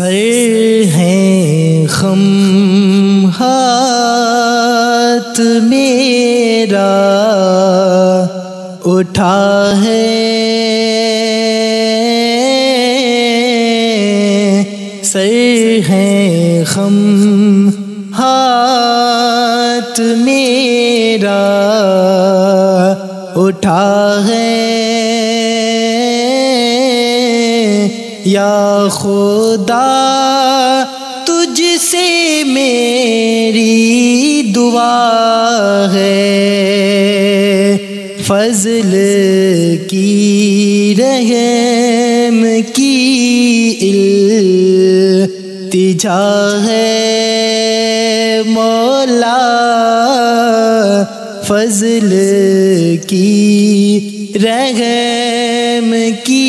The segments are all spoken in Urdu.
سر ہے خم ہاتھ میرا اٹھا ہے، سر ہے خم ہاتھ میرا اٹھا ہے، یا خدا تجھ سے میری دعا ہے، فضل کی رحم کی التجا ہے مولا، فضل کی رحم کی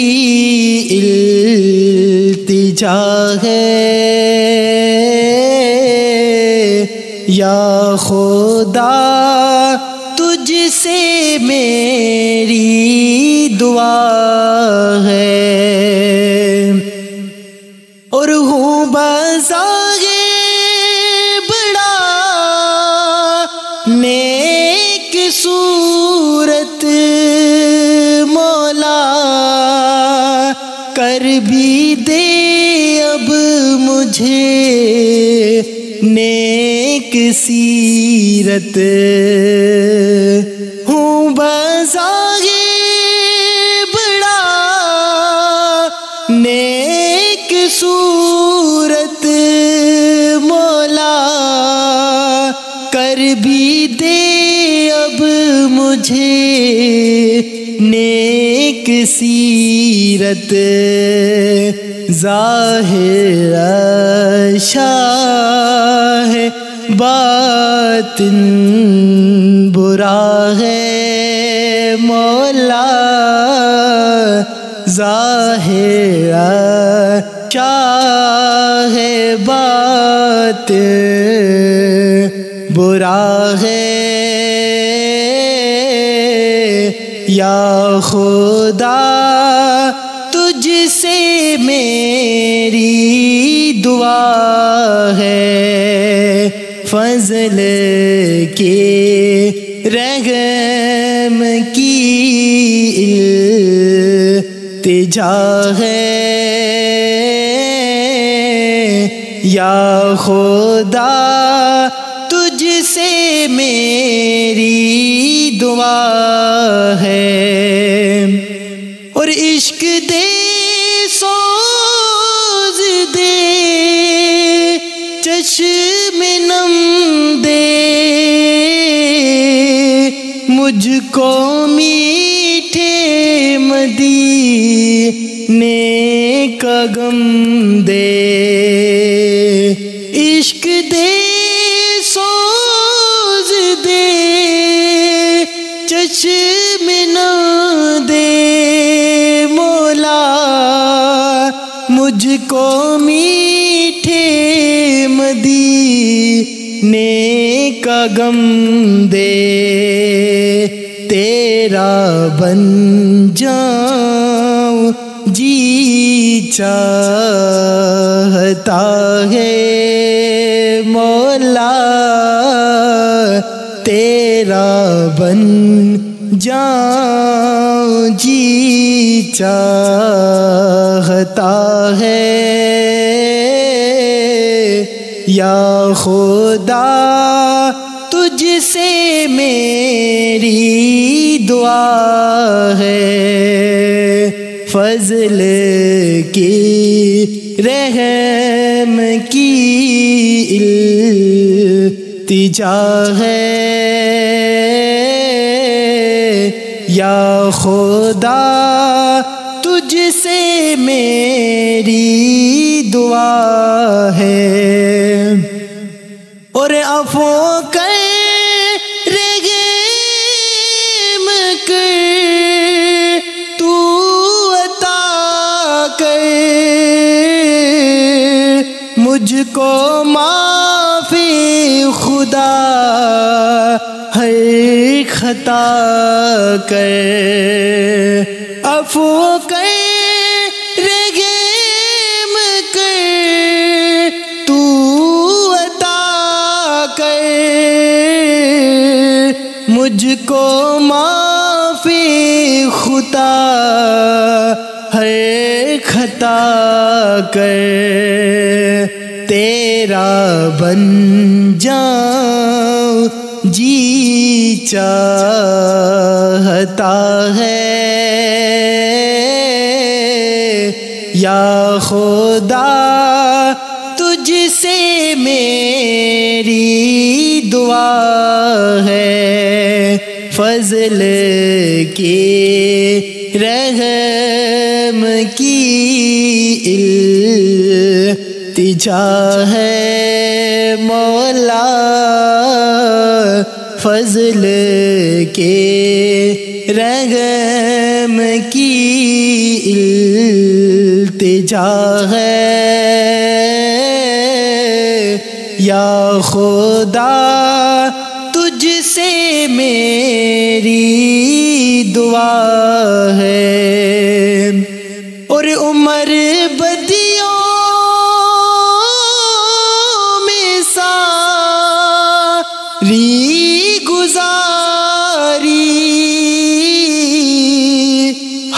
التجا ہے، یا خدا تجھ سے میری دعا ہے، اور ہوں بظاہر بڑا نیک صورت مولا، کر بھی دے اب مجھے نیک سیرت، ہوں بظاہر بڑا نیک صورت مولا، کر بھی دے اب مجھے نیک سیرت، ظاہر اچھا ہے باطن برا ہے مولا، ظاہر اچھا ہے باطن برا ہے، یا خدا تجھ سے میری دعا ہے، فضل کے رحم کی التجا ہے، یا خدا تجھ سے میری دعا ہے، اور عشق دے سوز دے چشم نم دے، مجھ کو میٹھے مدینے کا غم دے، عشق دے سوز دے چشم نم دے مولا، مجھ کو میٹھے مدینے کا غم دے، تیرا بن جاؤں جی چاہتا ہے مولا، تیرا بن جاؤں جی چاہتا ہے، یا خدا تجھ سے میری دعا ہے، فضل کی رحم کی التجا ہے، یا خدا تجھ سے میری دعا ہے، اور عفو کر رحم کر تو عطا کر، مجھ کو معافی خدا ہر خطا کر، عفو کر رحم کر کر تیرا بن جاؤں جی چاہتا ہے یا خدا تجھ سے میری دعا ہے فضل کی رحم کی التجا ہے مولا فضل کے رحم کی التجا ہے یا خدا تجھ سے میری دعا ہے اور عمر بدیوں میں ساری گزاری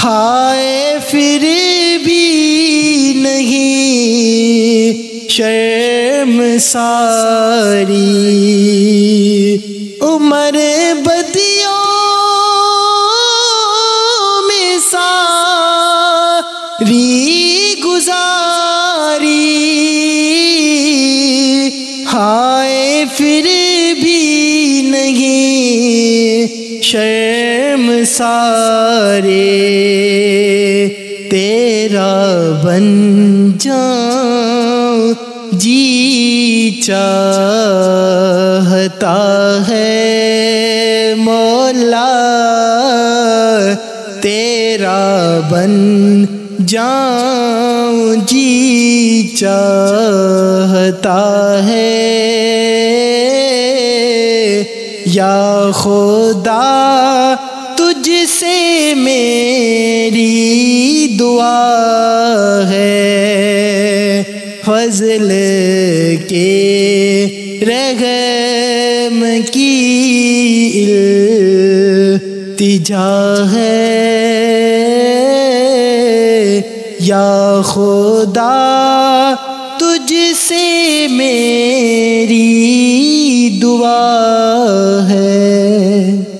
ہائے پھر بھی نہیں شرم ساری عمر بدیوں میں ساری گزاری ہائے پھر بھی نہیں شرم سارے تیرا بن جاؤں جی چاہتا ہے مولا تیرا بن جاؤں جی چاہتا ہے یا خدا تجھ سے میری دعا ہے فضل کے رحم کی التجا ہے یا خدا تجھ سے میری دعا ہے